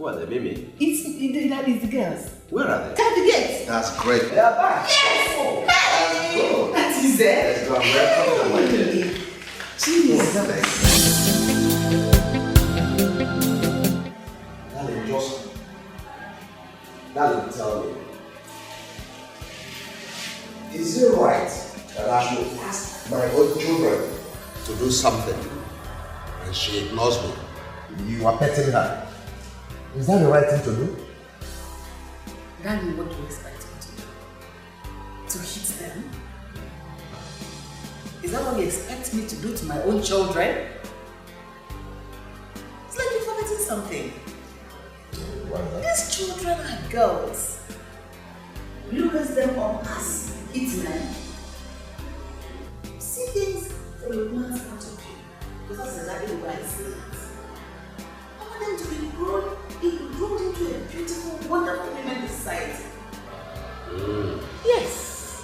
Who are they, Mimi? That is the girls. Where are they? Tap the gates. That's great. They are back. Yes! Oh, Hey! That is it. Let's go and welcome them. Jesus. Darling, tell me. Is it right that I should ask my own children to do something and she ignores me? You are petting her. Is that the right thing to do? Darling, what do you expect me to do? To hit them? Is that what you expect me to do to my own children? It's like you're forgetting something. Why not? These children are girls. Look at them on us, eating them. See things from a woman's point of view. Because that's exactly what I see it. I want them to be grown into a beautiful, wonderful women in society. Yes.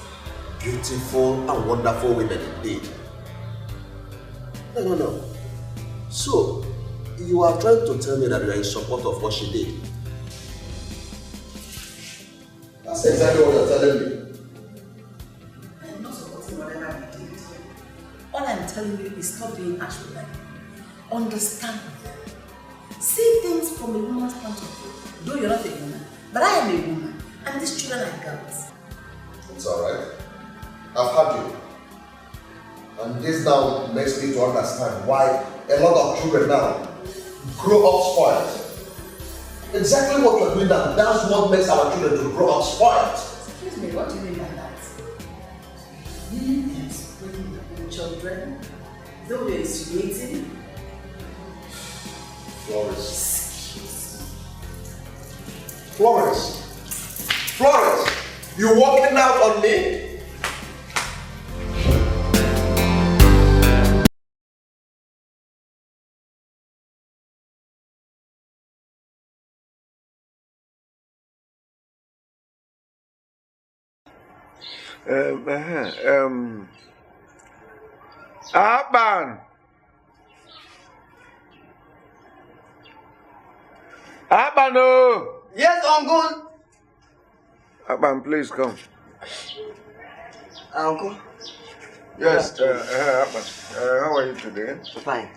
Beautiful and wonderful women indeed. No. So, you are trying to tell me that you are in support of what she did? That's exactly what you're telling me. I'm not supporting whatever you did. All I'm telling you is stop being harsh with them. Understand them. See things from a woman's point of view. Though you're not a woman, but I am a woman, and these children are girls. It's alright. I've had you. And this now makes me to understand why a lot of children now grow up spoiled. Exactly what you're doing now, that's what makes our children to grow up spoiled. Excuse me, what do you mean by that? Women can spoil their children? Is that what you're insinuating? Florence, you walking out on me? Abano! Yes, Uncle. Aban, please come. Uncle. Yes, Aban. How are you today? Fine.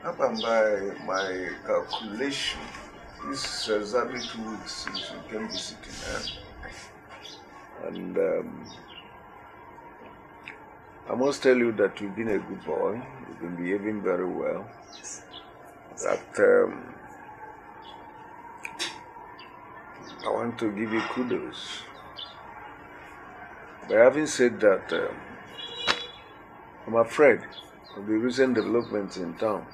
Aban, by my calculation, this is exactly 2 weeks since you came visiting her. And I must tell you that you've been a good boy. You've been behaving very well. That I want to give you kudos. But having said that, I'm afraid of the recent developments in town.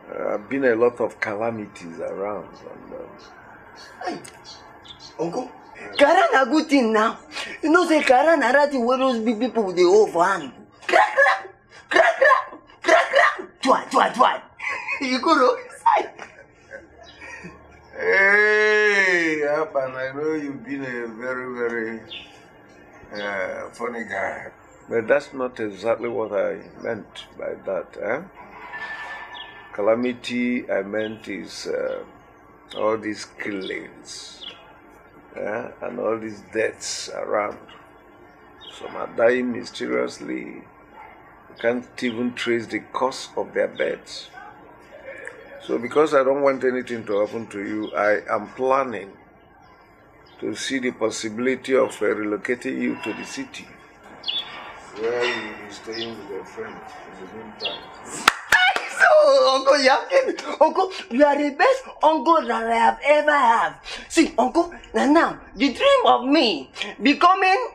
Have been a lot of calamities around. And, Hey, Uncle, Kara na good thing now. You know, say Kara na rati where those big people with the whole van. Crack, crack, crack, crack, crack, crack. Twa. You go to hey, Aban, I know you've been a very, very funny guy. But that's not exactly what I meant by that. Calamity I meant is all these killings and all these deaths around. Some are dying mysteriously. You can't even trace the cause of their deaths. So because I don't want anything to happen to you, I am planning to see the possibility of relocating you to the city, where you will be staying with your friend in the meantime. So, Uncle, you are the best uncle that I have ever had. See, Uncle, now, the dream of me becoming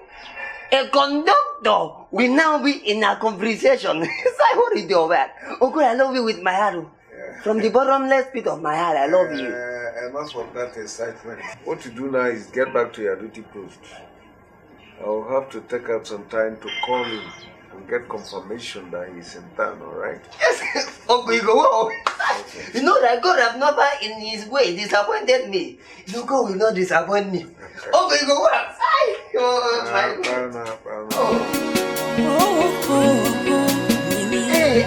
a conductor will now be in a conversation. So I want to do that. Uncle, I love you with my heart. From the bottomless pit of my heart, I love you. Enough of that excitement. What you do now is get back to your duty post. I will have to take out some time to call him and get confirmation that he's in town, alright? Yes, Uncle, you go. Okay. You know that God have never in his way disappointed me. You God will not disappoint me. Uncle, you go. Hey,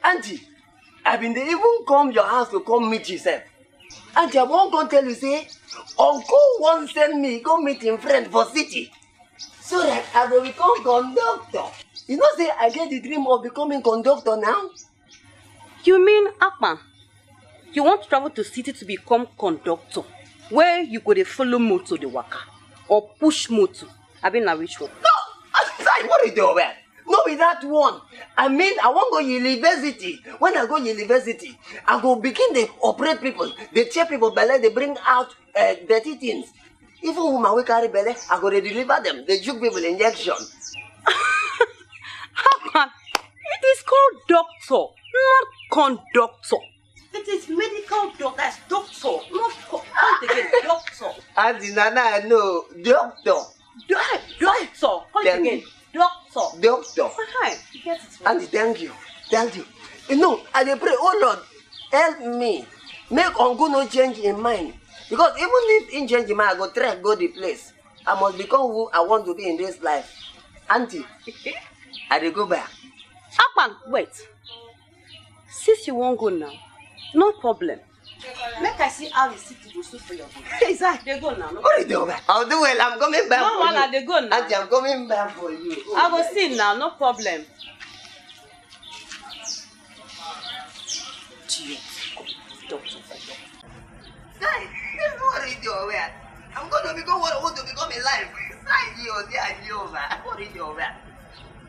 auntie. I've been there, even come your house to come meet yourself. And I won't go tell you, say, Uncle won't send me, go meet him friend for city. So that I will become conductor. You know, say, I get the dream of becoming conductor now. You mean, Akpan, you want to travel to city to become conductor, where you could follow motor the waka, or push motor? I mean, which one? No, aside, what is the way? No, be that one. I mean, I won't go university. When I go university, I go begin to operate people. They check people belly, they bring out dirty things. Even women we carry belly, I go to deliver them. They juke people injection. Akpan, it is called doctor, not conductor. It is medical doctor, that's doctor, not again, doctor. Auntie Nana, I know, doctor. Doctor, call it again, doctor. Doctor. Hi, you get it right. Auntie, thank you. Thank you. You know, I dey pray, oh Lord, help me. Make Uncle no change in mind. Because even if he change in mind, I go try go the place. I must become who I want to be in this life. Auntie, I dey go back. Akpan, wait. Since you won't go now, no problem. Make I see how the city will suit for your body. Exactly. They go now. No? What is the I'll do well. I'm coming back no, for you. They go now. Auntie, I'm coming back for you. Oh, I will see now, no problem. Doctor. Guys, this is what is your way. I'm going to become what I want to become in life. What is your way?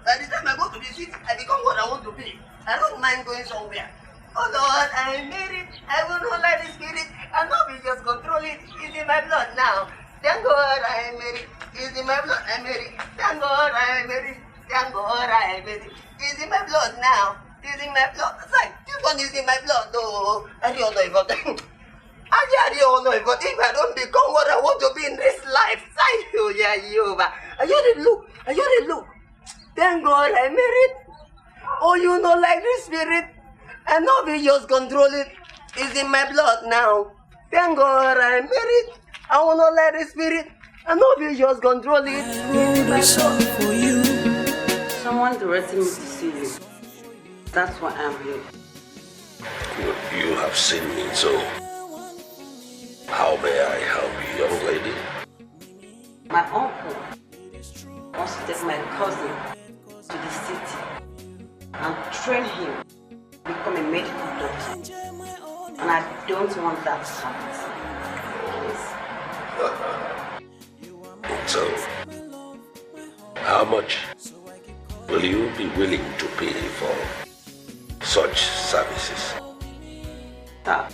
By the time I go to the city, I become what I want to be. I don't mind going somewhere. Oh Lord, I am married. I will not let the spirit. I'm not be just control it. It's in my blood now. Thank God I am married. It's in my blood. I'm married. Thank God I am married. Thank God I am married. It's in my blood now. It's in my blood. It's like, this one is in my blood though. I don't know if I don't know if I don't become what I want to be in this life. I just look. Thank God I married. Oh, you know, like this spirit. And not be just control it. It's in my blood now. Thank God I'm married. I will not let the spirit. And not be just control it. It's in my blood. For you. Someone directed me to see you. That's why I'm here. You have seen me, so how may I help you, young lady? My uncle wants to take my cousin to the city and train him to become a medical doctor. And I don't want that to happen. Please. So, how much will you be willing to pay for such services? Sir,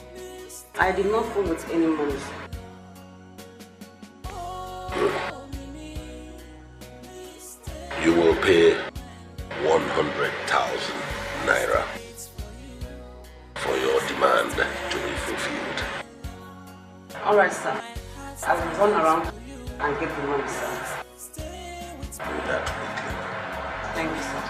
I did not go with any money. Good. You will pay 100,000 naira for your demand to be fulfilled. Alright, sir. I will run around and get the money, sir. Do that quickly. Thank you, sir.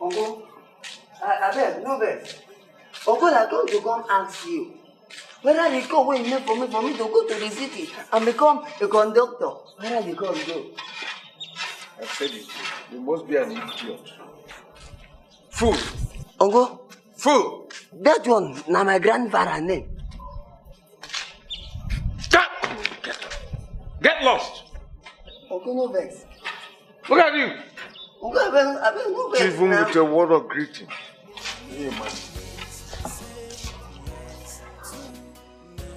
Uncle, I beg, no vex. Uncle, I come to come ask you whether the call will make for me to go to the city and become a conductor. Whether the call go. I said it. You must be an idiot. Fool! Uncle, Fool! that one na my grandfather name. Get lost! Uncle, no vex. Look at you! Uncle, I beg, no vex. Even now. with a word of greeting. Yeah, man.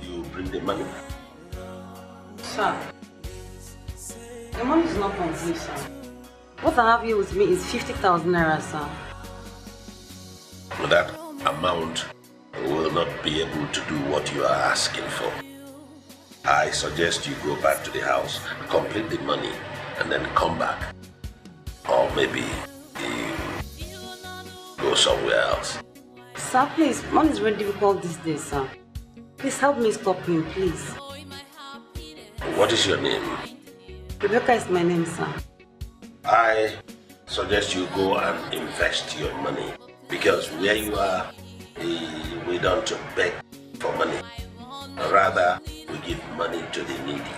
You bring the money. Sir, the money is not complete, sir. What I have here with me is 50,000 naira, sir. That amount will not be able to do what you are asking for. I suggest you go back to the house, complete the money, and then come back. Or maybe you go somewhere else. Sir, please, money is very difficult these days, sir. Please help me stop him, please. What is your name? Rebecca is my name, sir. I suggest you go and invest your money, because where you are, we don't beg for money. Rather, we give money to the needy.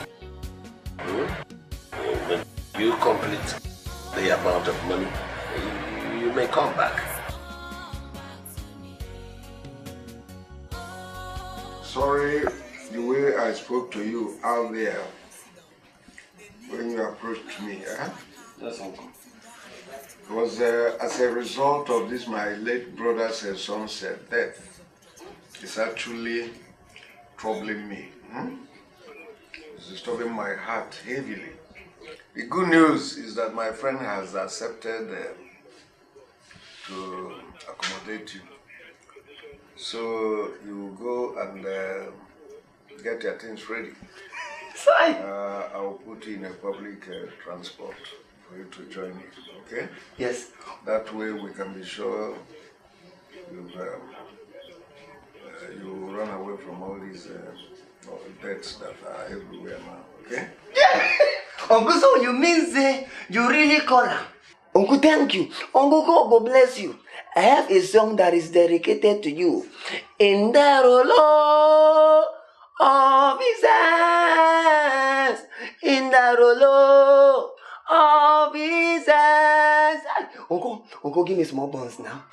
When you complete the amount of money, you may come back. Sorry, the way I spoke to you out there when you approached me, Yes, uncle. It was as a result of this, my late brother's son's death. It's actually troubling me. It's disturbing my heart heavily. The good news is that my friend has accepted to accommodate you. So you go and get your things ready. Sorry. I will put you in a public transport for you to join me, okay? Yes. That way we can be sure you run away from all these deaths that are everywhere now, okay? Yeah. Uncle, so you mean say you really call her? Uncle, thank you. Uncle, God bless you. I have a song that is dedicated to you. In the rolo officers, in the rolo officers. Uncle, give me small buns now.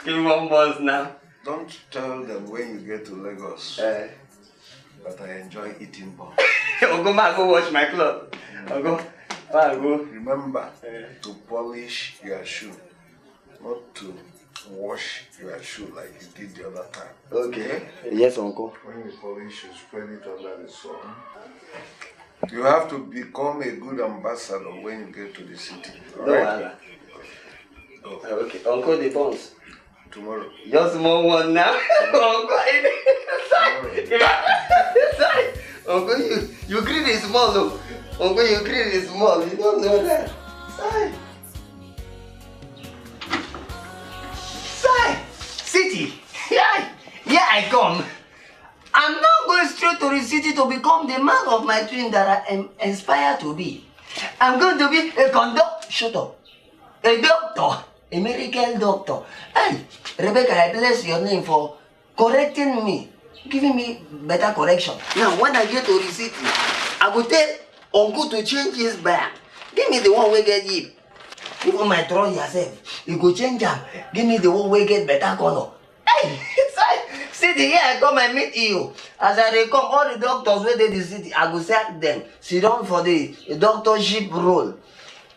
Give me one buns now. Don't tell them when you get to Lagos that I enjoy eating buns. Uncle, I go wash my clothes. Uncle, I go. Remember to polish your shoe, not to wash your shoe like you did the other time. Okay. Yes, Uncle. When you polish, you spread it under the sun. You have to become a good ambassador when you get to the city. No, right? Okay. Uncle, the buns. Tomorrow. Just more one now. Uncle, sorry. Uncle, you create a small look. Uncle, you create a small. You don't know that. Sorry. City. Here I come. I'm not going straight to the city to become the man of my dream that I am inspired to be. I'm going to be a conductor. Shut up. A doctor. A medical doctor. Hey, Rebecca, I bless your name for correcting me. Giving me better correction. Now, when I get to the city, I will tell Uncle to change his bag. Give me the one we get hip. Even my throw yourself. You go change them. Give me the one we get better color. Hey, city here, I come and meet you. As I come, all the doctors where they the city, I go sack them. Sit down for the doctorship role.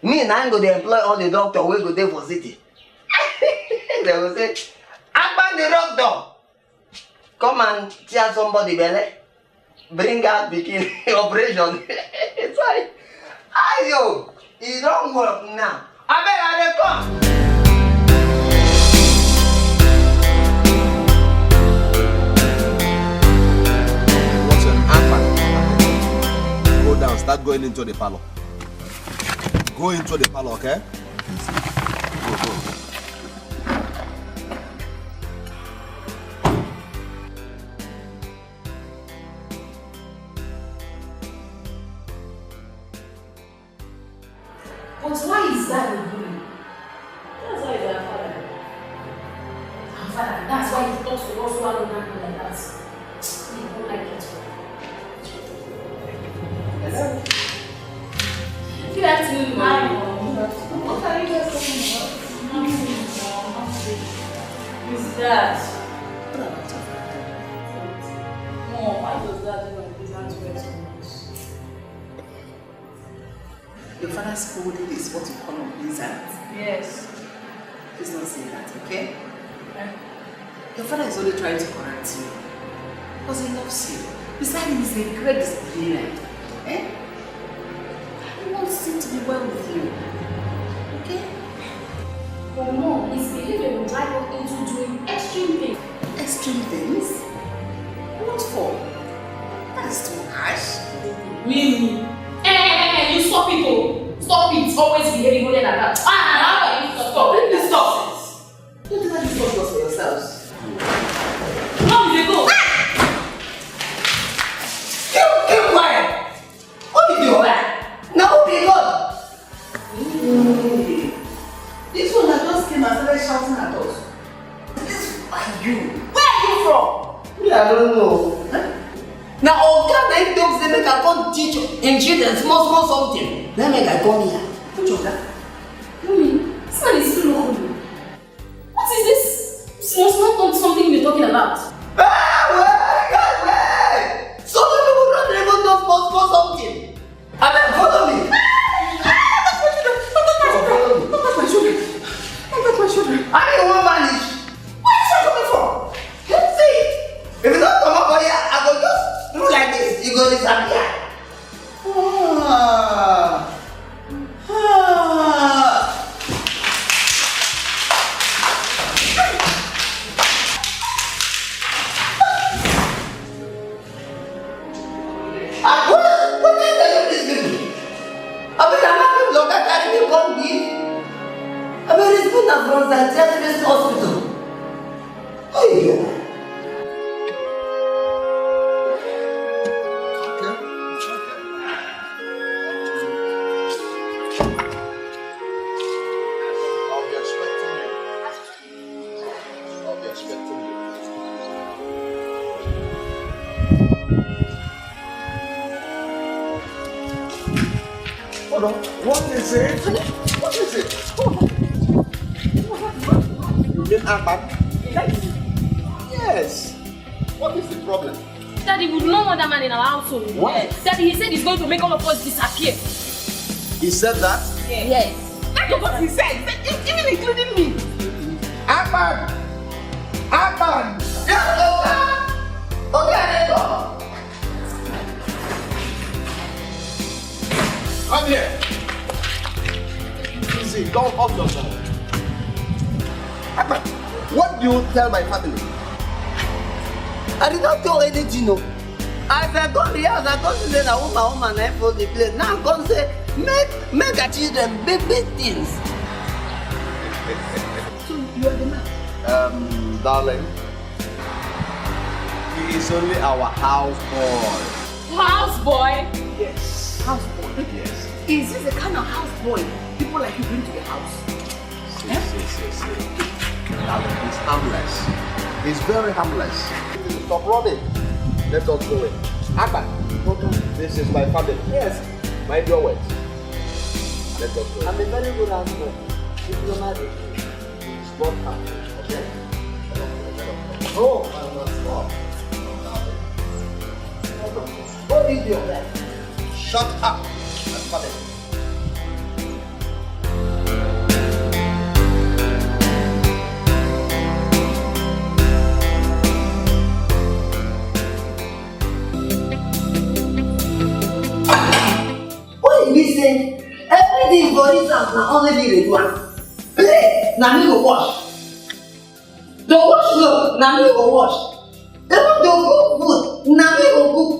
Me and I go to employ all the doctors where go there for city. They will say, I'm the doctor. Come and tell somebody belly. Bring out bikini operation. It's like, ayo, it don't work now. I better come. What's an apple? Go down, start going into the parlor. Go into the parlor, okay? Go. But why is that a bully? That's why he's our father. Our father, that's why he talks to us while we like that. We don't like it. Hello? Good afternoon, ma'am. What are you guys talking about? Who's that? What about your father? Mom, why does that do his hands wear so much? Your father's scolding is what you call a blizzard. Yes. Please don't say that, okay? Your father is only trying to correct you. Because he loves you. Besides, he's a great disciplinarian. Eh? He wants it to be well with you. Okay? But Mom, his behavior will drive us into doing extreme things. Extreme things? What for? That's too harsh. Really? Hey, you stop it, oh! Stop it! Always behaving more than that. How about you stop? Please stop! Don't do that discuss for yourselves. Mom, you go! Keep quiet! What did you want? Now, be good! This one that just came and started shouting at us. This are you? Where are you from? I don't know. Now, Oga, they don't say make I come teach in children small something. Then make I come here. Which Oga? Mommy, this man is still local. What is this small something you're talking about? Wait! So many people don't even know small something. I mean, follow me. Don't touch my children. Don't touch my children. I mean, one vanish. Where is that coming from? Let's see. If you don't come up here, I will just do like this. You go disappear. What is that you people? I mean, I'm not going to carry me come here. I mean, it's good enough from the children's hospital. Oh, yeah. What is it? What is it? You mean Ahmad? Yes. What is the problem? Daddy, we do not want that man in our household. What? Yes. Daddy, he said he's going to make all of us disappear. He said that? Yes. That's what he said, even including me. Ahmad! Ahmad! Yes, Oga! Okay, let's go. Come here. Easy, don't hurt yourself. Ahmad, what do you tell my family? I did not do anything, no. As I go here, as I go to say that woman, I for the place. Now I go say, make a children big things. So you are the man? Darling, he is only our houseboy. Houseboy? Yes. Houseboy? Yes. Is this the kind of houseboy people like you bring to the house? See. Darling, he's harmless. He's very harmless. Stop running. Let us go in. Ahmad, this is my family. Yes. Mind your words. Let us go. I'm a very good husband. Diplomatic. Stop her, okay? Oh, I must stop. what did you do? Shut up. I'm coming. What did he say? Everything for this house now only be the one. Play, now me go wash. The wash clothes, now me go wash. Even the cook food, now me go cook.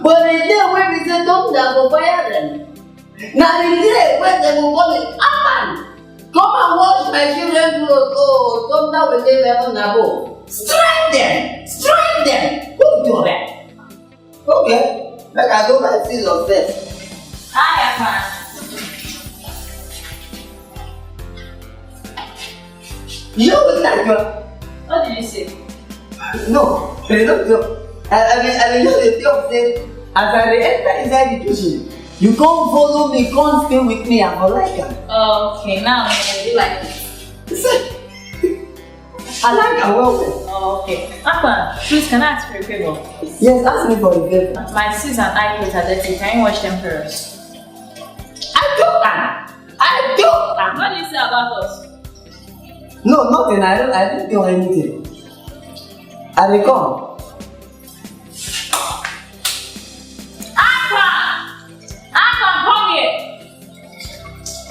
But the day when we say don't go fire them. Now the day when they will call it, come and wash my children's clothes. Oh, don't that will leave heaven above. Strike them. Who do that? Okay, let I go and see yourself. Hi, Akman. You look like you. What did you say? No, they don't know. I mean, just the talk say, as I enter inside the kitchen, you can't follow me, can't stay with me, I'm like her. Okay, now I do like it. I like her well. Oh, okay. Akman, please, can I ask for a favor? Yes, ask me for a favor. My sis and I clothes are dirty. Can you wash them for us? I do. What do you say about us? No, nothing. I didn't do anything. I will come. Akman, come here.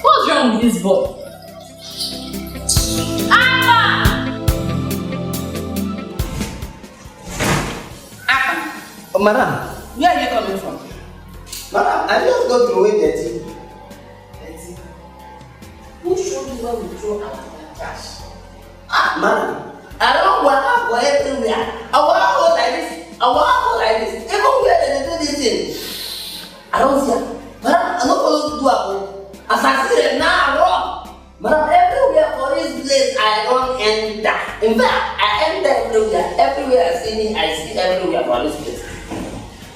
What's wrong with this boy? Oh, madam. Where are you coming from? Madam, I just go through away dirty. Who showed you where we throw out the trash? Madam, I don't want to go everywhere. I want to go like this. Even where they do this thing, I don't see her. Madam, I'm not going to do it. As I see it now, I run. Madam, everywhere for this place, I don't enter. In fact, I enter Everywhere I see me, I see everywhere for this place.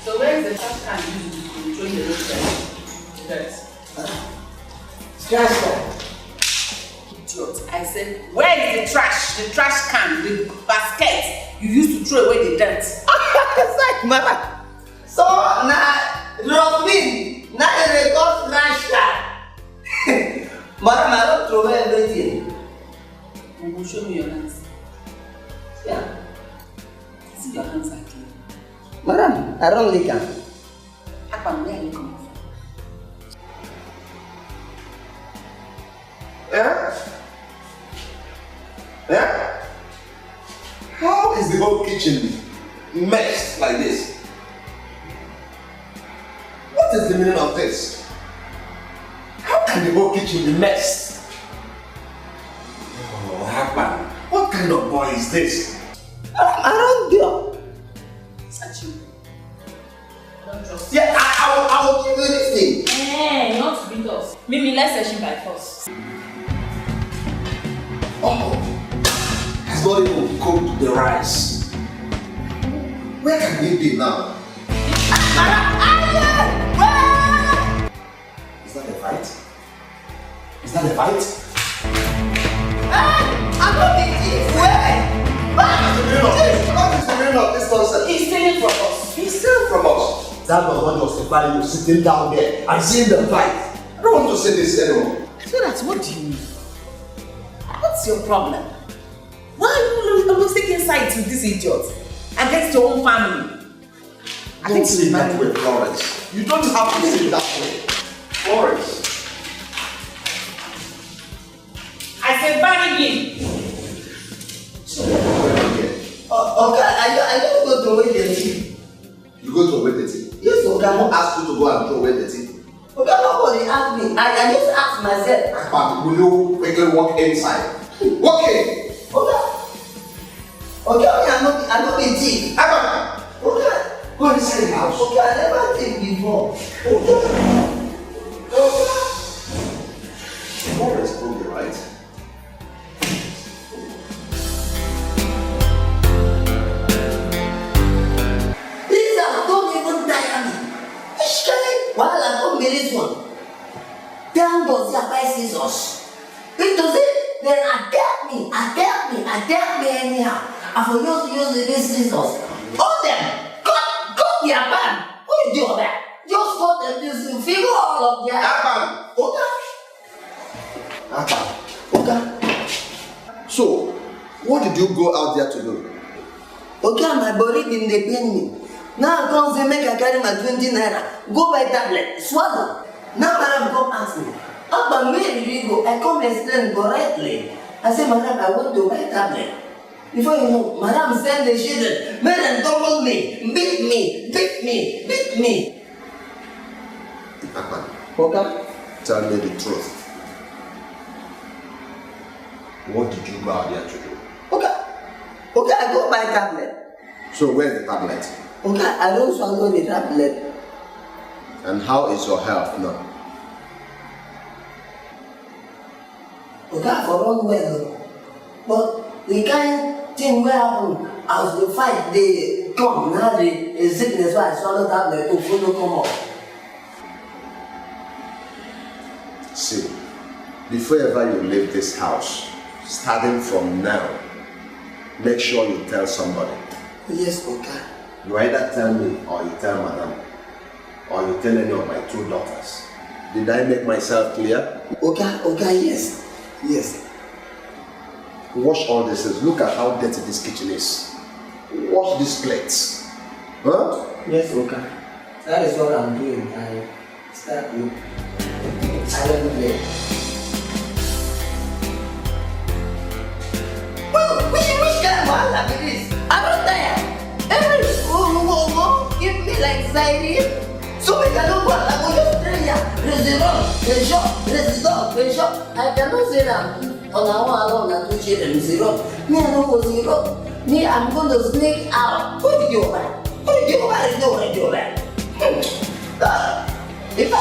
So where is the trash can you use to throw the dirt? Trash can. Idiot. I said, where is the trash can, the basket you used to throw away the dirt? It's like, Mama. So, now, Robin, now they got trash can. Madam, I don't throw away everything. You will show me your hands. Yeah. See your hands are clean. Madam, I don't lick them. Akpan, where are you coming from? Yeah? Yeah? How is the whole kitchen messed like this? What is the meaning of this? How can the whole kitchen be messed? Oh, Akpan, what kind of boy is this? I don't do. Such you. Don't trust. Yeah, I will give you this thing. Eh, not beat us. Mimi, let's session by force. Oh, he's not even cooked the rice. Where can he be now? Is that a fight? Is that a fight? I'm not the thief. Where? What is the meaning of this nonsense? He's stealing from us. He's stealing from us. That was not justifying you sitting down there and seeing the fight. I don't want to say this anymore. So that's what do you mean? What's your problem? Why are you always taking sides with this idiot against your own family? Don't say it that way, Florence. You don't have to say it that way. Florence. I said marry him. Okay, I just go to away the tea. You go to away the tea? Yes, okay. Who asked you to go and throw away the tea? Okay, nobody asked me. I just asked myself. But will you quickly walk inside? Walk in! Okay, I know the thief. Akpan! Okay. Go inside the house. Okay, I never think before. Okay. Florence told you, right? Don't even tire me. While I'm on this one, thank God they buy scissors. Because then attack me anyhow. I forgot to use these scissors. All them, cut their band. What you do that? Just cut them, just figure all of their. Akpan! Okay. Akpan. Okay. So, what did you go out there to do? Okay, my body didn't pain me. Now I come say make I carry my 20 naira, go buy tablet, swallow. Now madam come ask me, Abba, where did you go? I come explain correctly. I say, madam, I want to buy tablet. Before you know, madam send the children, made them double me, beat me. Akpan, Okay? tell me the truth. What did you go out there to do? Okay, I go buy tablet. So where's the tablet? Okay, I don't swallow the tablet. And how is your health now? Okay, for run well. But the kind thing where happen as the fight they come, now the sickness why I swallow tablet to follow come up. See, before ever you leave this house, starting from now, make sure you tell somebody. Yes, okay. You either tell me or you tell madam, or you tell any of my two daughters. Did I make myself clear? Okay, yes. Wash all this. Look at how dirty this kitchen is. Wash these plates. Huh? Yes, okay. That is what I'm doing. I start with iron plate. Which kind of wahala be this? I don't tire. Every give me like siren. So we cannot go and go just train ya. Resist. I cannot say that on our one alone and two children zero. Me I don't go zero. Me I'm going to sneak out. Who did you buy? Is no way to buy. If I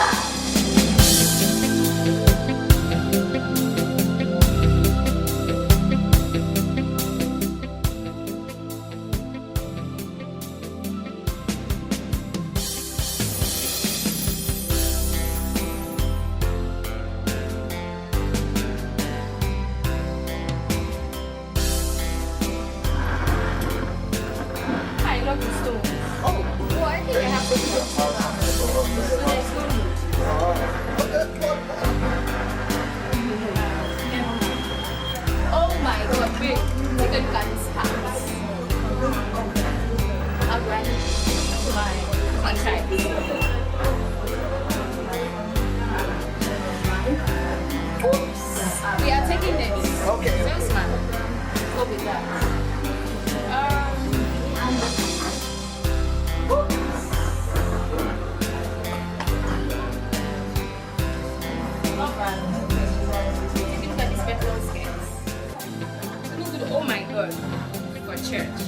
For church.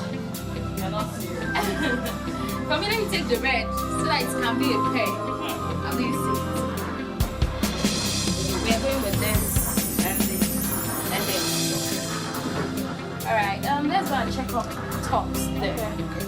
You're not serious. Come here, let me take the red so that it can be a pair. How do you see it? We are going with this and this and this. Alright, let's go and check up tops there. Okay.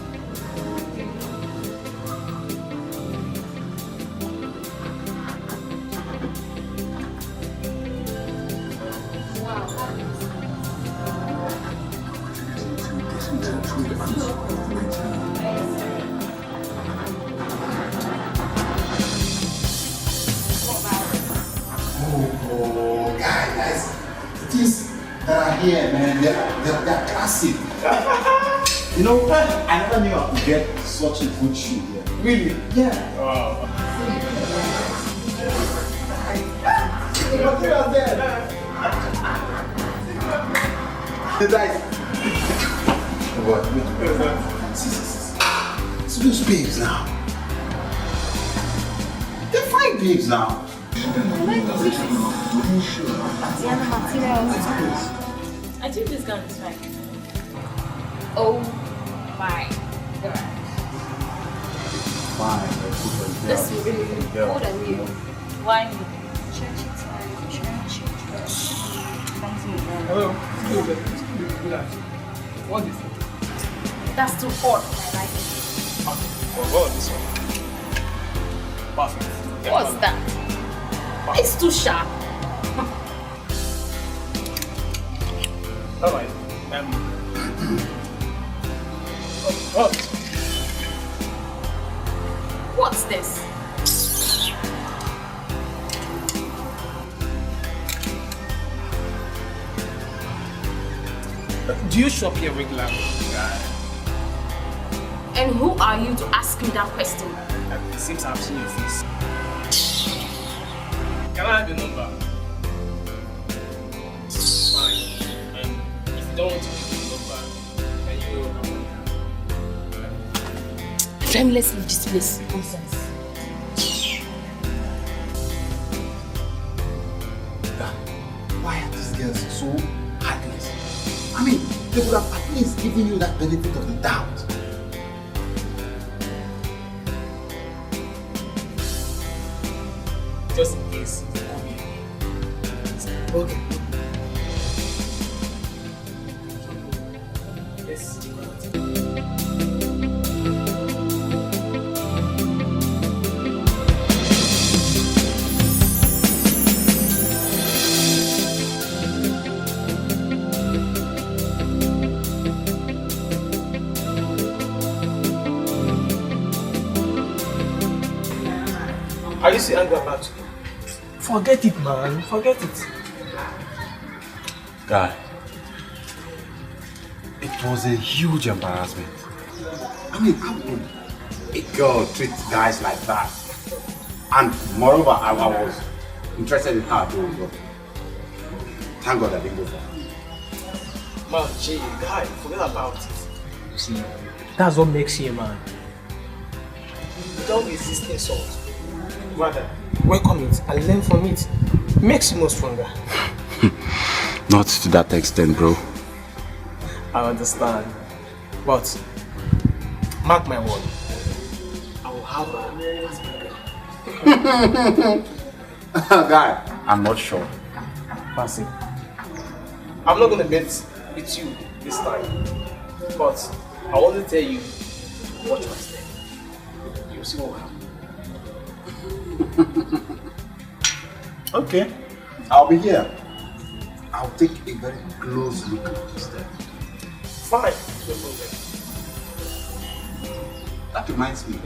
Oh, guys, these that are here, man, they're classic. You know, I never knew I could get such a good shoe here. Really? Yeah. Wow. Look at there. The guys. What? See those babes now. They're fine babes now. I think this gun is fine. Oh my god. Fine. This is really good. More than you. Why me? Hello. What is it? That's too hot. I like it. Oh, this one. Perfect. What's that? It's too sharp. Alright. Oh. What's this? Do you shop here regularly? And who are you to ask me that question? It seems I've seen your face. Can I have your number? Fine. And if you don't want to give me your number, can you... Shamelessly displace nonsense. Why are these girls so heartless? I mean, they would have at least given you that benefit of the doubt. Just in case. Okay. Yes. Are you still angry about it? Forget it, man. Forget it. Guy, it was a huge embarrassment. I mean, how would a girl treat guys like that? And moreover, I was interested in her too, but thank God I didn't go for her. Man, gee, guy, forget about it. You see, that's what makes you a man. You don't resist insult. Rather, welcome it and learn from it. Makes you more stronger. Not to that extent, bro. I understand. But, mark my word, I will have her as my girl. Guy, I'm not sure. Passing. I'm not going to bet with you this time. But, I want to tell you, watch my step. You'll see what will happen. Okay, I'll be here. I'll take a very close look at this step. Fine, no problem. That reminds me,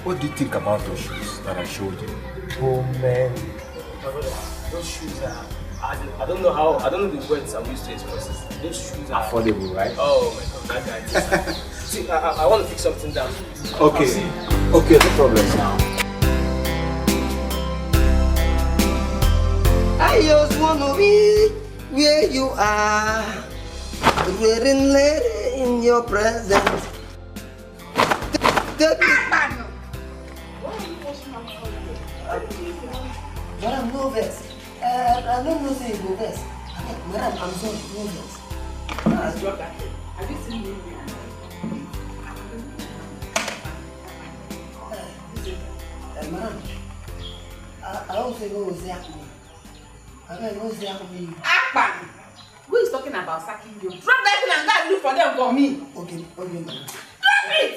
what do you think about those shoes that I showed you? Oh man, those shoes are, I don't know the words I'm used to express it. Those shoes are affordable, right? Oh my god, that guy. See, I want to fix something down. Okay, okay, no problem now. I just wanna be where you are, waiting lady in your presence. Madam, no vex. I don't know say you go vex. Madam, I'm sorry, no vex. I Have you seen me? Madam, I don't think it was Yakumi. I don't know what's Yakumi. Akpan! Who is talking about sacking you? Drop that thing and go and look for them for me. Okay, madam. Drop it!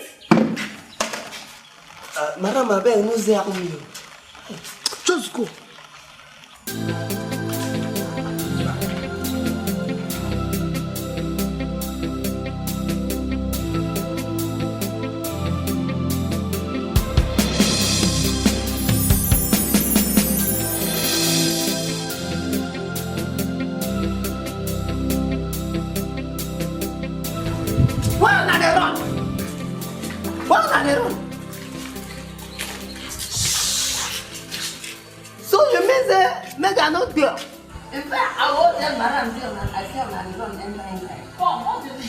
Madam, I beg, no Yakumi. Just go. So you mean say make I not there? In fact, I was there, madam, and I see I'm not enter. Come, what do you do?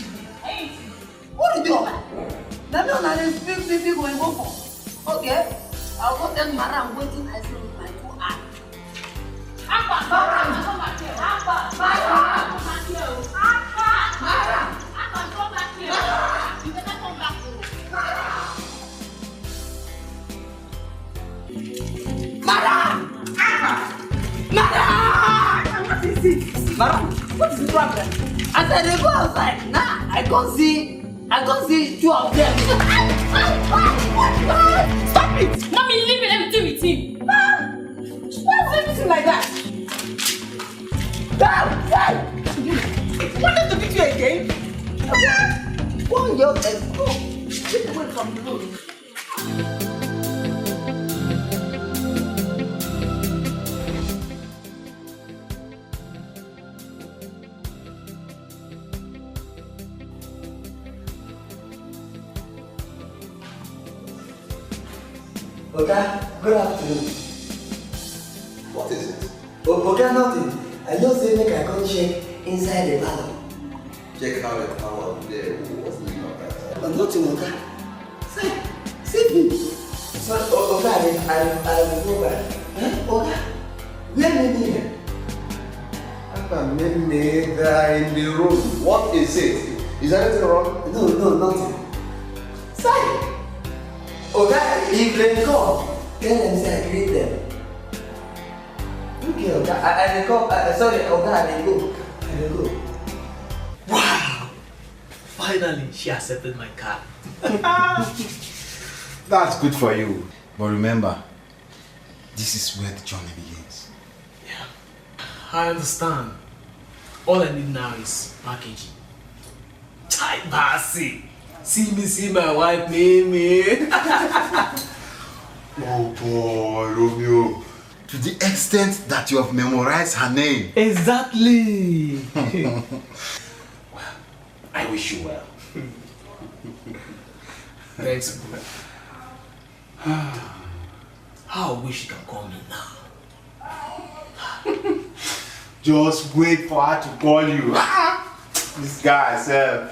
What do you do? Let me on speak going go for. Okay, I'll go tell madam waiting. I see with my 2 eyes. Akpan, come back here. Akpan, come back here. Akpan, come back here. You better come back here. Madam! Madam! What is it? Madam, what is the problem? As I go outside, now I can't see 2 of them. Stop it! Mommy, leave everything with him. What's everything like that? You wanted to beat you again? One year ago, get away from the road. Okay, good afternoon. What is it? Okay, nothing. I just say make I come check inside the parlor. Check out the power there. What's the meaning of that? Nothing, okay. See me. So, okay, I will go back. Okay, let me here. They are in the room. What is it? Is there anything wrong? No, nothing. Say. Okay, if they come, tell them say I greet them. Okay, okay, I will come. Sorry, okay, I will go. Wow! Finally, she accepted my card. That's good for you. But remember, this is where the journey begins. Yeah, I understand. All I need now is packaging. Chai Basi! See my wife, Mimi. Oh boy, Romeo. To the extent that you have memorized her name. Exactly. Well, I wish you well. Thanks, bro. How I wish you can call me now. Just wait for her to call you. This guy, sir.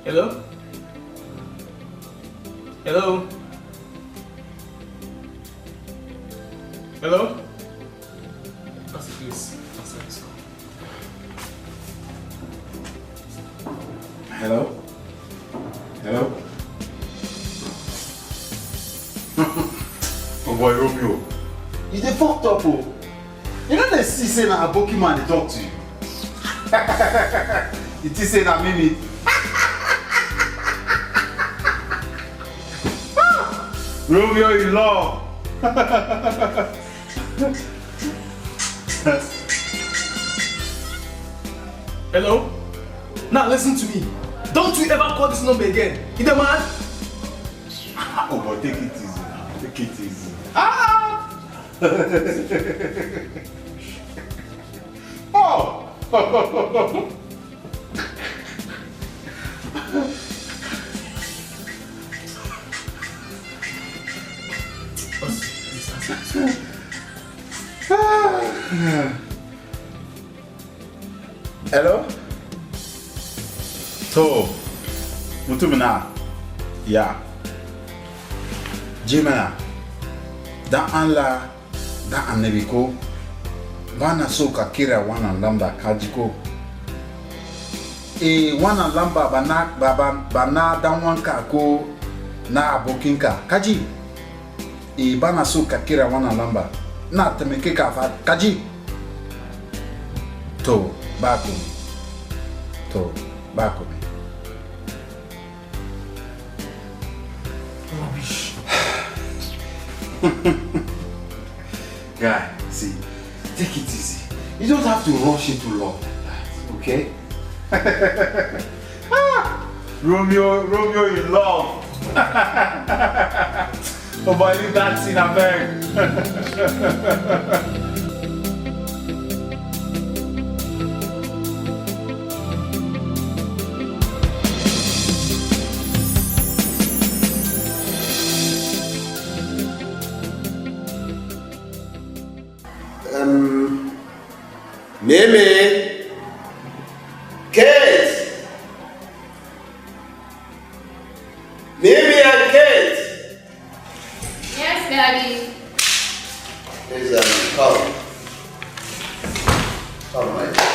Hello? Hello? Hello? Pastor, please, answer this call. Hello? Hello? Oh boy, Romeo. You dey fucked up, oh. You know they see say na Aboki man they talk to you. You think say na Mimi. Romeo, you love. Hello? Now listen to me. Don't you ever call this number again. You the man? Oh boy, take it easy now. Take it easy. Oh! Hello? To, mutumina, ya. Jimena, dan Allah, dan annabi ko, bana so ka kira wannan lamba kaji ko. Wannan lamba bana dan wanka ko na abokinka kaji. Bana so ka kira wannan lamba na taimake ka fa kaji. To, ba ku. To, ba ku. Rubbish. Guy, see, take it easy. You don't have to rush into love like that, okay? Romeo in love. Oh boy, leave that scene, I beg. Mimi! Kate! Mimi and Kate! Yes, Daddy. Please, come. Come, my dear.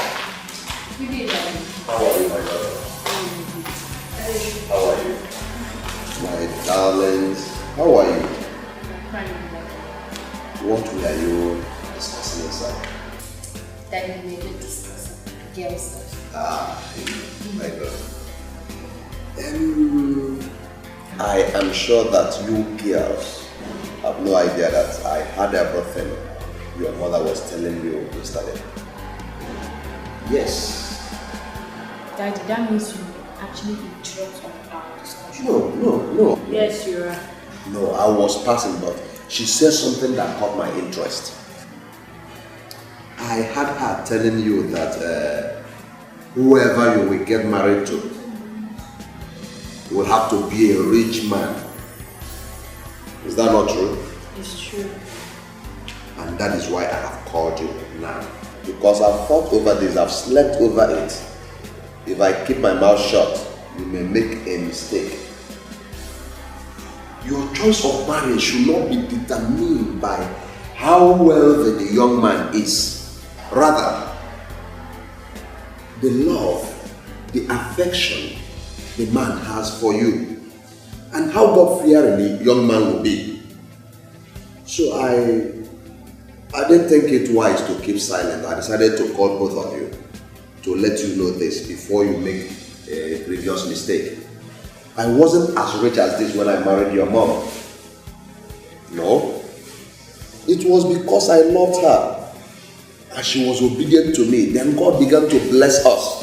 Good day, Daddy. How are you, my daughter? How are you? My darlings, how are you? What were you discussing inside? Daddy, we were discussing girl stuff. My God. I am sure that you girls have no idea that I had everything your mother was telling you yesterday. Yes. Daddy, that means you actually interrupt on our discussion. No. Yes, you are. No, I was passing, but she said something that caught my interest. I had her telling you that whoever you will get married to will have to be a rich man. Is that not true? It's true. And that is why I have called you now. Because I've thought over this, I've slept over it. If I keep my mouth shut, you may make a mistake. Your choice of marriage should not be determined by how wealthy the young man is. Rather, the love, the affection the man has for you, and how God-fearing the young man will be. So I didn't think it wise to keep silent. I decided to call both of you to let you know this before you make a previous mistake. I wasn't as rich as this when I married your mom. No. It was because I loved her and she was obedient to me. Then God began to bless us.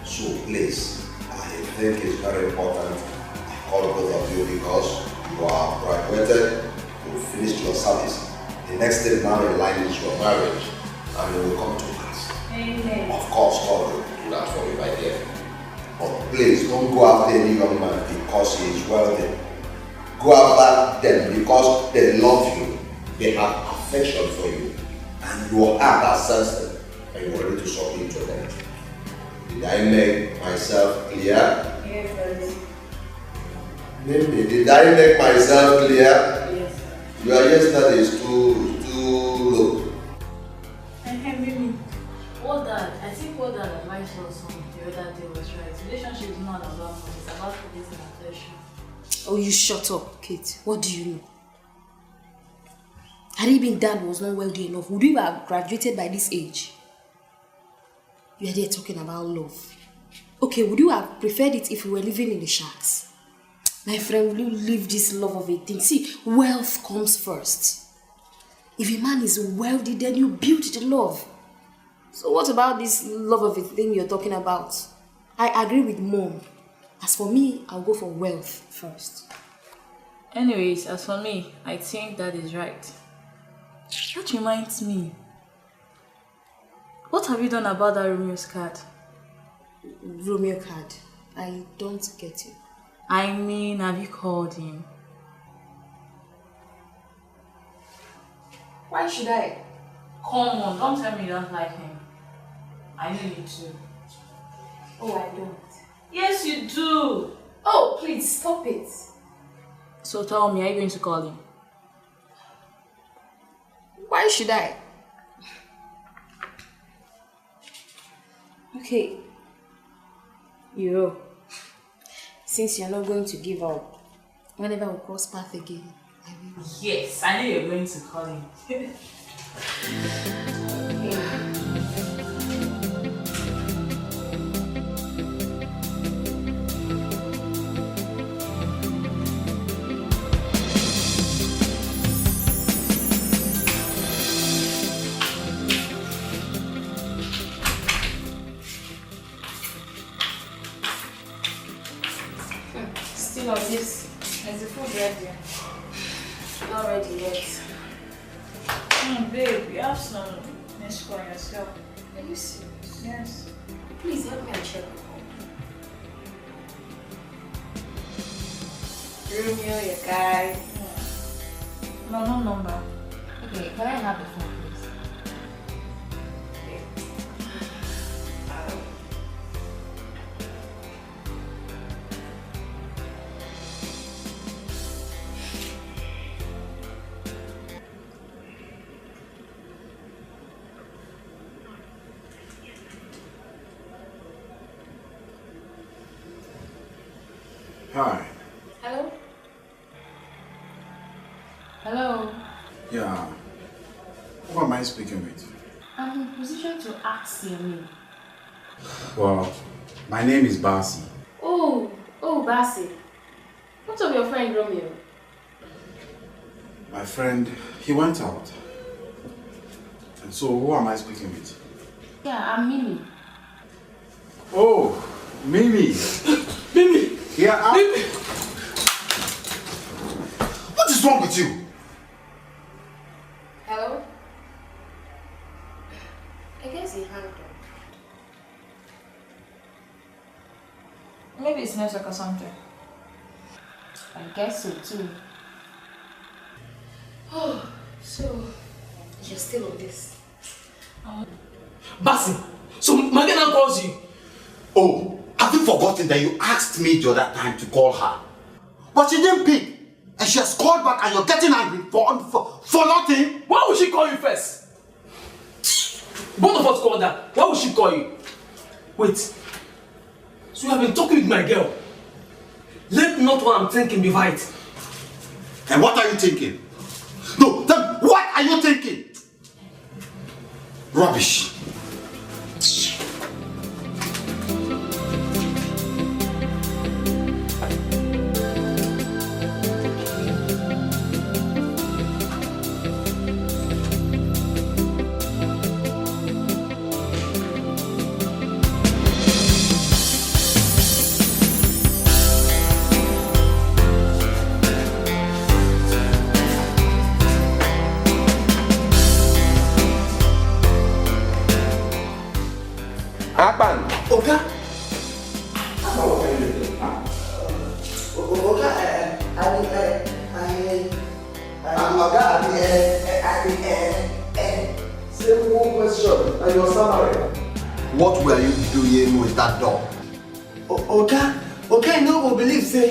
So please, I think it's very important I call both of you because you are graduated, you finished your service. The next thing now in line is your marriage, and it will come to pass. Amen. Of course, God will do that for you, my dear. But please don't go after any young man because he is wealthy. Go after them because they love you, they have affection for you, and your heart has sensed them, and you are ready to submit to them. Did I make myself clear? Yes, Daddy. Maybe. Did I make myself clear? Yes. Your yesterday is too low. Maybe. What that? I think what that advice was on the other day was right. Relationship is not about money, it's about this and affection. Oh, you shut up, Kate. What do you know? Had it been dad was not wealthy enough, would we have graduated by this age? You are there talking about love. Okay, would you have preferred it if we were living in the shacks? My friend, will you leave this love of a thing? See, wealth comes first. If a man is wealthy, then you build the love. So what about this love of a thing you're talking about? I agree with Mom. As for me, I'll go for wealth first. Anyways, as for me, I think that is right. That reminds me. What have you done about that Romeo's card? Romeo card? I don't get you. I mean, have you called him? Why should I? Come on, don't tell me you don't like him. I know you do. Oh, I don't. Yes, you do. Oh, please, stop it. So tell me, are you going to call him? Why should I? Okay. Since you're not going to give up, whenever we cross path again, I will. Yes, I know you're going to call him. Still on this. Is the food ready? Not ready yet. Babe, you have some mess for yourself. Are you serious? Yes. Please help me and check. Romeo, your guy. No number. Okay, can I have the phone, please? Hi. Hello? Hello? Yeah. Who am I speaking with? I'm in position to ask your name. Well, my name is Basi. Oh, Basi. What of your friend Romeo? My friend, he went out. And so, who am I speaking with? Yeah, I'm Mimi. Oh, Mimi. Mimi! Yeah, Mimi! What is wrong with you? Hello? I guess he hung up. Maybe it's network or something. I guess so too. Oh, so you're still on this? Basi, so my girl now calls you. Oh, have you forgotten that you asked me the other time to call her? But she didn't pick. And she has called back and you're getting angry for nothing? Why would she call you first? Both of us called her. Why would she call you? Wait. So you have been talking with my girl. Let not what I'm thinking be right. And what are you thinking? No, then what are you thinking? Rubbish. Apan. Oga? Say one question and your summary. What were you doing with that dog? Oga, no go believe say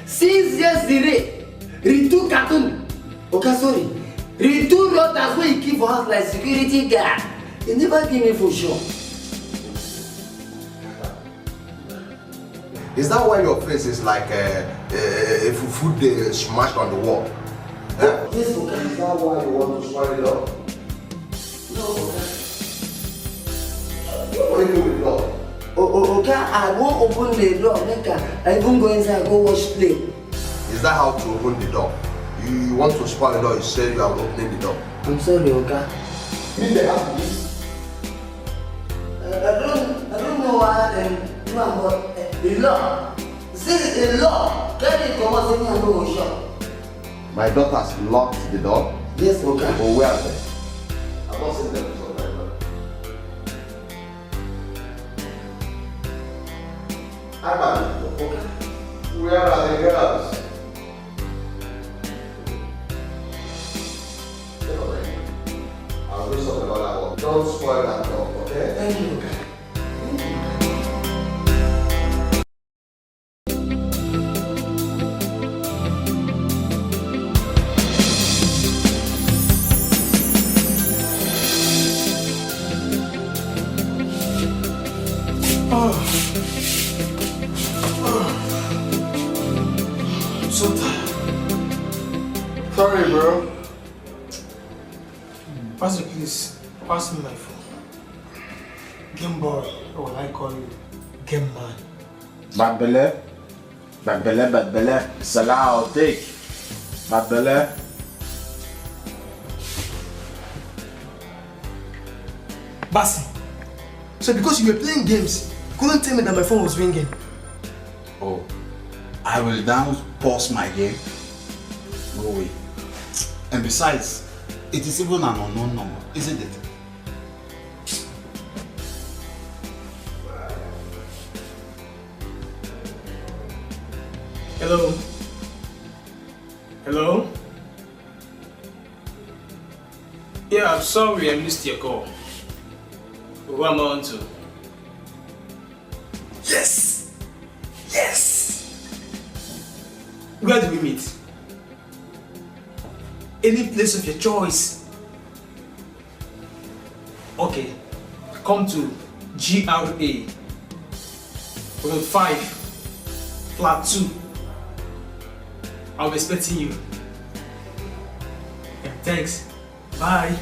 since yesterday, Ritu cartoon. Oga, sorry. Ritu wrote as well he keep for house like security guard. He never give me for sure. Is that why your face is like food they smashed on the wall? Huh? Yes, Oga. Is that why you want to spoil it up? No, Oga. What do you do with the dog? Oga, I won't open the door. I even go inside go wash plate. Is that how to open the door? You want to spoil the door, you say you are opening the door. I'm sorry, Oga. Me, they have this. I don't know why them do am, but the law. See the law. Carry it come out say me I no go shop. My daughters locked the door. Yes, Oga. But where are they? I've not seen them before, my God. Oga. Where are the girls? I'll do something about that one. Don't spoil that dog, okay? Thank you, Oga. bro. Pastor, please, pass me my phone. Game boy, or will I call you game man? Bad belle. Salah, I'll take. Bad belle. Basi, so because you were playing games, you couldn't tell me that my phone was ringing. Oh, I will now pause my game. No way. And besides, it is even an unknown number, isn't it? Hello? Hello? Yeah, I'm sorry I missed your call. Who am I on to? Yes! Yes! Where do we meet? Any place of your choice. Okay, come to GRA. Road 5, flat 2. I'll be expecting you. Yeah, thanks. Bye.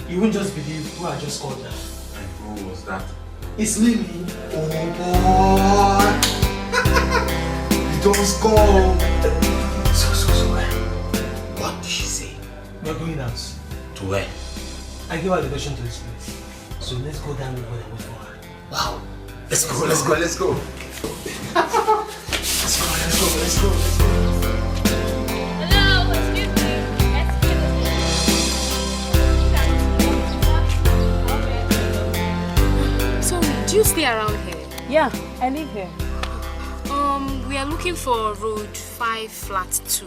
You won't just believe who I just called now. And who was that? It's Mimi. Oh boy! You don't go. So. What did she say? We're going out. To where? I gave her the direction to this place. So let's go down the road and wait for her. Wow. Let's go. Let's go. Let's go. Hello, excuse me. Sorry, do you stay around here? Yeah, I live here. We are looking for road 5, flat 2.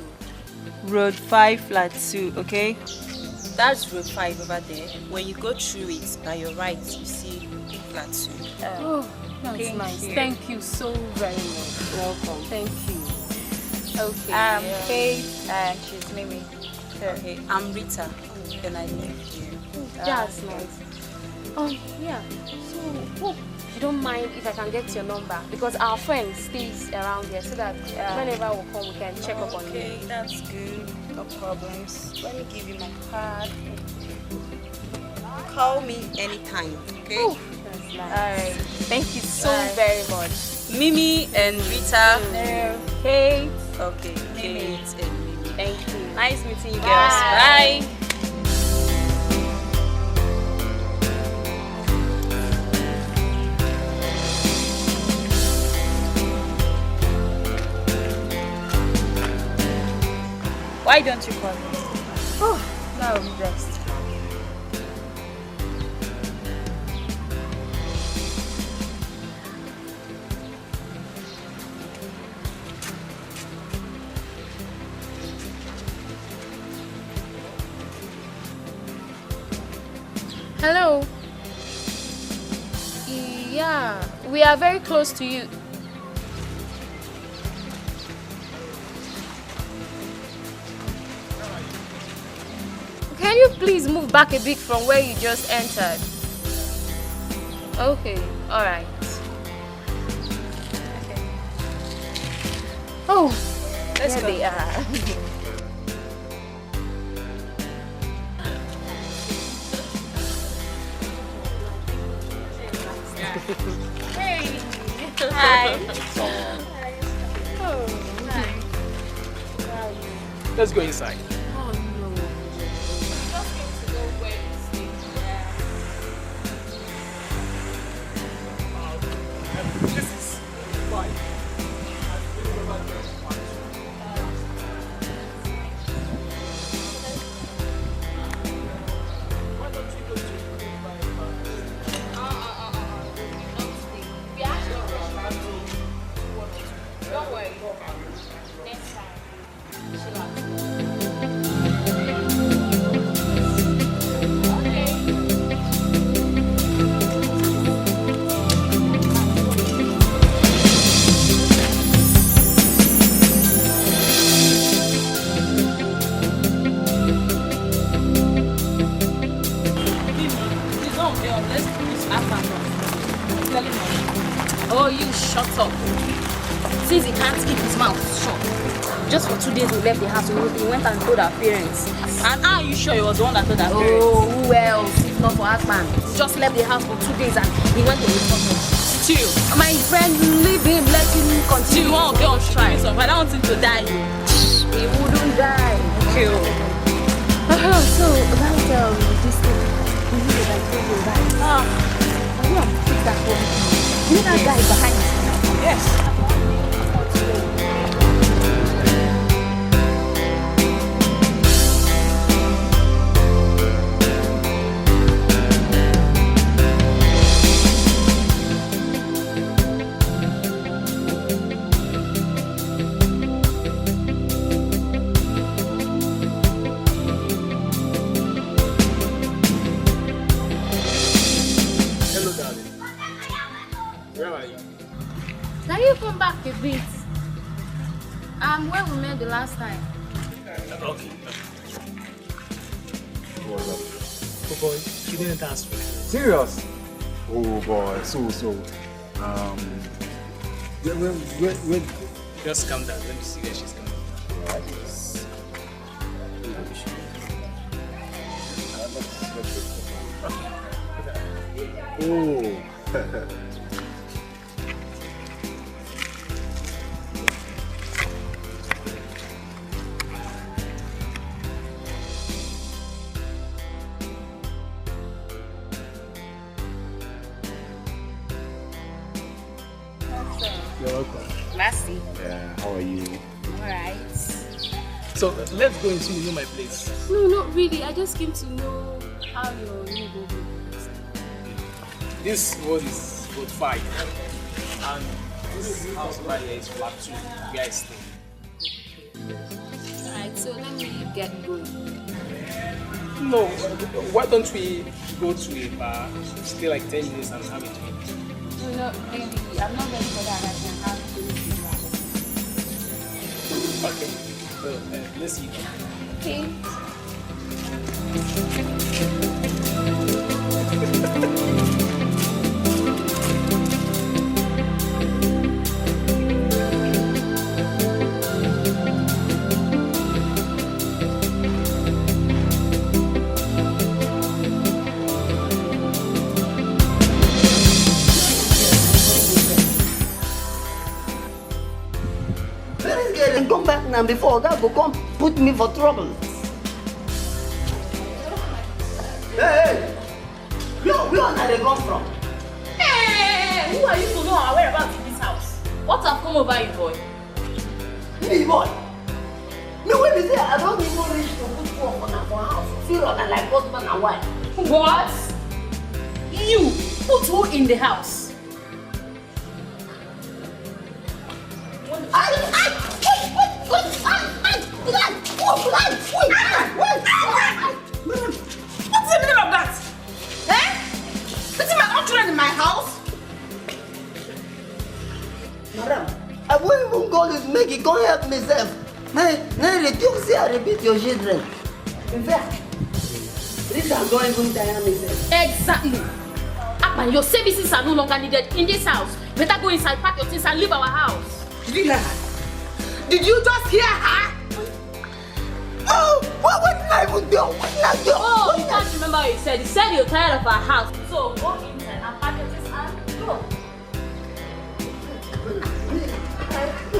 Road 5, flat 2, okay? That's road 5 over there. When you go through it, by your right, you see flat 2. Oh, that's nice. Thank you so very much. Welcome. Thank you. Okay. Faith, she's Mimi. Okay, I'm Rita, and I live here. That's nice. Yeah. So, you don't mind if I can get your number? Because our friend stays around here, so that whenever we come, we can check up on you. Okay, that's good. No problems. Let me give you my card. Call me anytime, okay? Oh, that's nice. Alright. Thank you so very much. Mimi and Rita. Kate. Okay, Kate and Mimi. Thank you. Nice meeting you girls. Bye. Why don't you call me? Oh, that would be best. Hello. Yeah, we are very close to you. Can you please move back a bit from where you just entered? Okay, all right. Okay. Oh, Let's there go. they are. Hey. Hi. Oh, Hi. Let's go inside. oh no. Just going to go where you stay. This is fine. Don't worry. Next time. Let's do this after. Oh, you shut up. since he can't keep his mouth shut. Just for 2 days we left the house, he went and told our parents. And how are you sure he was the one that told our parents? Oh, who else? If not for Atman. He just left the house for 2 days and he went to report him. Still. My friend, leave him, let him continue. Still, one of them should try something. I don't want him to die. He wouldn't die. Okay. So, about this thing, we need to like go right. I want to fix that one. You know that guy behind us? Yes. Can you come back a bit? Where we met the last time. Okay. Oh boy, she didn't ask for it. Serious? Oh boy, so. When? Just calm down. Let me see where she's coming. Oh. You're welcome. Lassie. Yeah, how are you? Alright. So let's go into my place. No, not really. I just came to know how your new baby is. This one is code 5. And this house right here is flat 2. Where I stay. Alright, so let me get going. No, why don't we go to a bar, stay like 10 minutes and have a drink? No, really. I'm not ready for that. I can have to leave. Okay, so let's see. Okay. Come back now before that will come put me for trouble. Hey! Where are they come from? Hey, who are you to know our whereabouts in this house? What have come over you, boy? Me, boy. Me, when you say I don't even reach to put food on our house. Feel like husband and wife. What? You put who in the house? What's the meaning of that? Eh? Putting my own children in my house? Madam, I won't even call you to make it. Can't help myself. Now reduce and repeat your children. In fact, this is going even tire myself. Exactly. Akman, your services are no longer needed in this house. Better go inside, pack your things and leave our house. Did you hear her? Did you just hear her? Oh, what did I even do? What did I do? Oh, you can't remember what you said. You said you're tired of our house. So go inside and pack your things and go.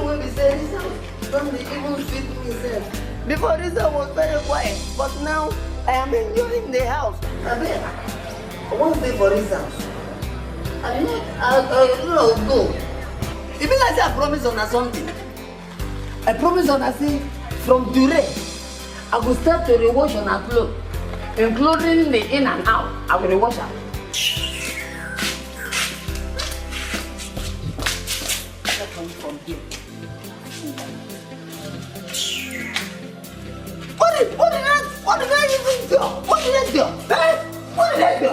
When we say this house, don't even fit myself. Before this house was very quiet, but now I am enjoying the house. I won't stay for this house. I'll go. Even like I promise on something. I promise on I say from today, I will start to rewash on her clothes, including the in and out. I will rewash her. From here. What did I even do? What did I do? Hey? What did I do?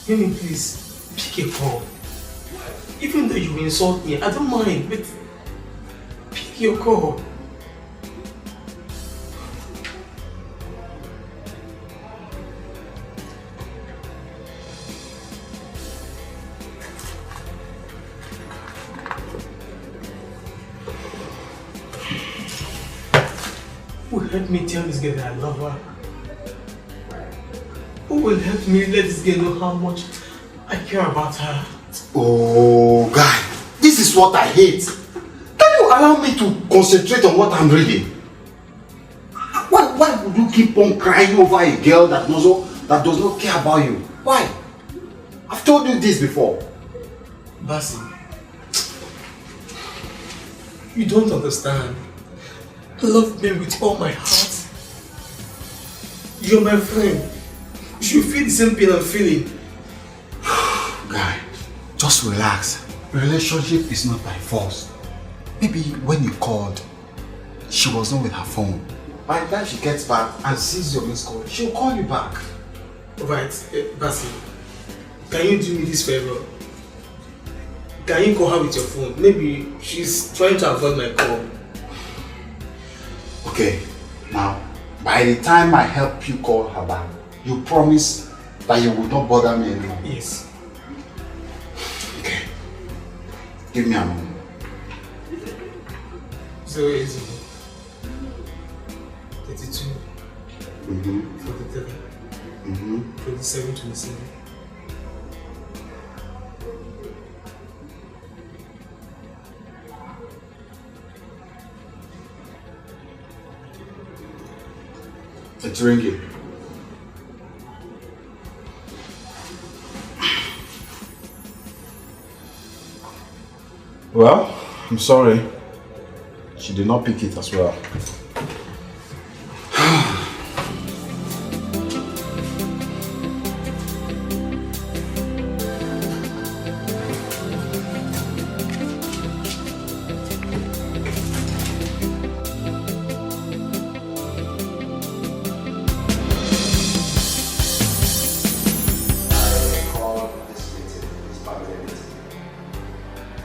Mimi, please, pick a call. Even though you insult me, I don't mind, but pick your call. Who will help me tell this girl that I love her? Who will help me let this girl know how much I care about her? Oh, guy, this is what I hate. Can you allow me to concentrate on what I'm reading? Why would you keep on crying over a girl that does not care about you? Why? I've told you this before. Basim, you don't understand. I love me with all my heart. You're my friend. You should feel the same pain I'm feeling. Guy, just relax. Relationship is not by force. Maybe when you called, she was not with her phone. By the time she gets back and sees your missed call, she'll call you back. Right, Basim, can you do me this favor? Can you call her with your phone? Maybe she's trying to avoid my call. Okay, now, by the time I help you call her back, you promise that you will not bother me anymore? Yes. Okay. Give me a moment. 080 32 43 27 27. It's ringing. Well, I'm sorry. She did not pick it as well.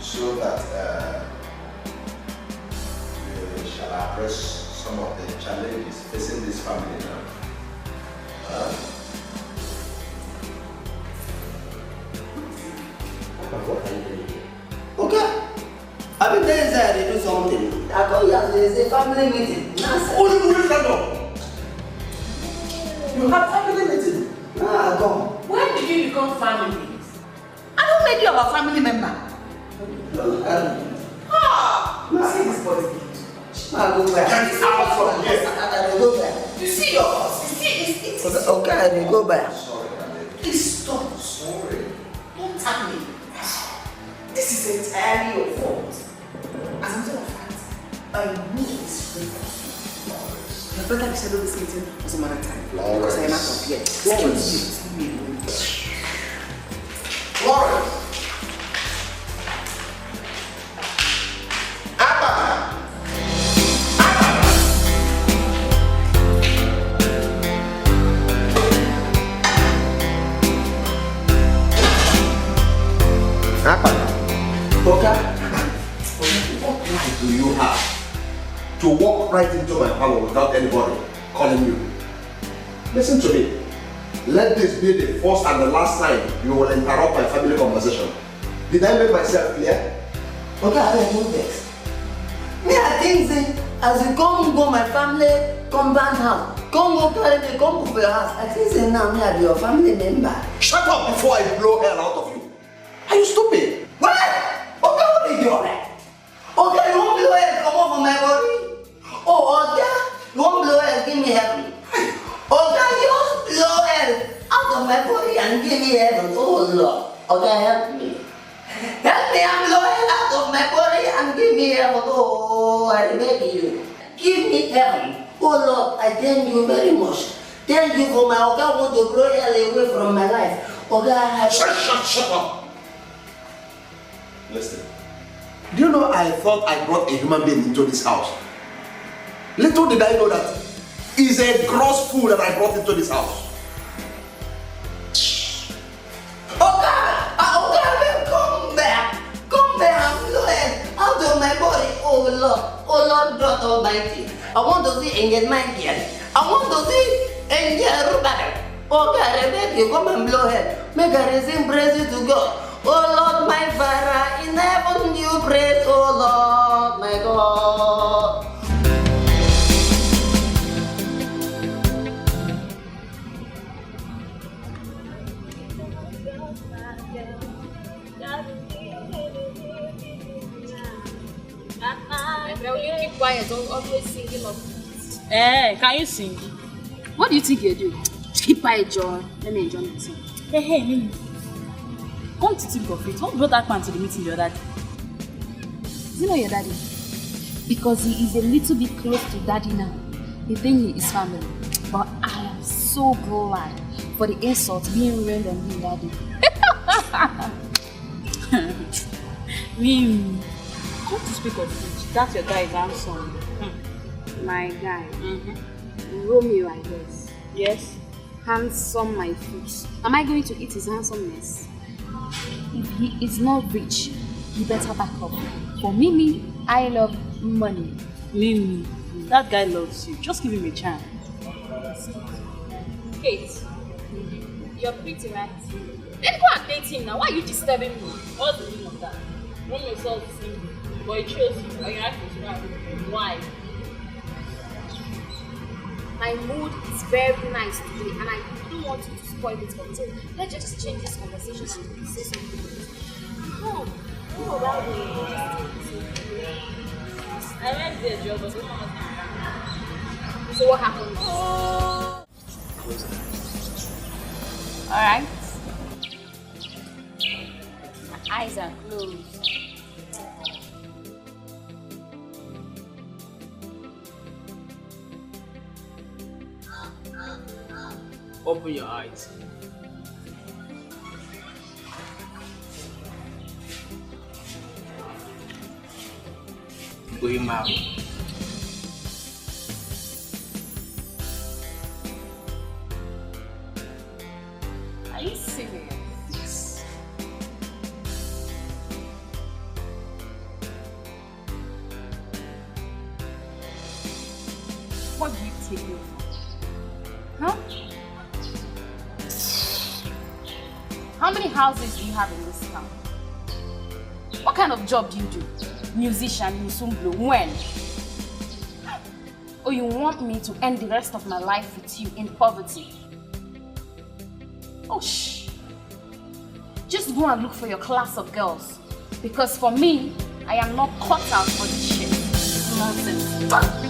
So that we shall address some of the challenges facing this family now. What are you doing? Okay. I've been there inside to do something. I call you as a family meeting. Oh, you will stand up. You have family meeting? Ah, go. When did you become family? I don't make you our family member. See this body. I go back. Get out from here. I go back. You see your boss. You see it's Okay, I go back. Please stop. Sorry. Don't tap me. This is entirely your fault. As a matter of fact, I know it's free. My brother scheduled this meeting for some other time. Because I am out of here. Excuse me. Lawrence. What right do you have to walk right into my parlor without anybody calling you? Listen to me. Let this be the first and the last time you will interrupt my family conversation. Did I make myself clear? Okay, I know this. Me, I think as you come go my family compound house, come go carry me, come go for your house. I think now me I be your family member. Shut up before I blow hell out of you. Are you stupid? What? Okay, what is your name? Okay, you won't blow hell come off of my body? Oh, okay, you won't blow hell, give me heaven. Okay, you won't blow hell out of my body and give me heaven. Oh Lord, okay, help me. Help me and blow hell out of my body and give me heaven. Oh, I beg you. Give me heaven. Oh Lord, I thank you very much. Thank you for my okay, I want to blow hell away from my life. Okay, Shut up. Listen. Do you know I thought I brought a human being into this house? Little did I know that it's a gross fool that I brought into this house. Almighty. I want to see Angel Michael. I want to see Angel Ruben. Oh God, I beg you, come and blow head. Make I sing praises to God. Oh Lord, my Father, in heaven you praise, oh Lord, my God. Will you keep quiet? Don't always singing of. Can you sing? What do you think you're doing? Keep quiet, John. Let me enjoy my song. Hey, Mimi. Come to think of it, who brought that man to the meeting the other day? Do you know your daddy? Because he is a little bit close to daddy now. They think he is family. But I am so glad for the insult being rained on him, daddy. Mimi. Come to speak of it. That's your guy, handsome. My guy. Romeo, I guess. Yes. Handsome, my foot. Am I going to eat his handsomeness? If he is not rich, he better back up. For Mimi, I love money. Mimi, that guy loves you. Just give him a chance. Kate, you're pretty, right? Then go and date him now. Why are you disturbing me? What's the meaning of that? Romeo saw the same thing, but he chose you. Are you acting right? Why? My mood is very nice today and I don't want you to spoil it for me. So let's just change this conversation and say something. Oh, about I went there, Joe, but don't know. So what happened? Alright. My eyes are closed. Open your eyes. Going marry. Are you serious? What do you take me for? Huh? How many houses do you have in this town? What kind of job do you do? Musician, Musumblo, when? Or you want me to end the rest of my life with you in poverty? Oh, shh. Just go and look for your class of girls. Because for me, I am not cut out for this shit. Nonsense.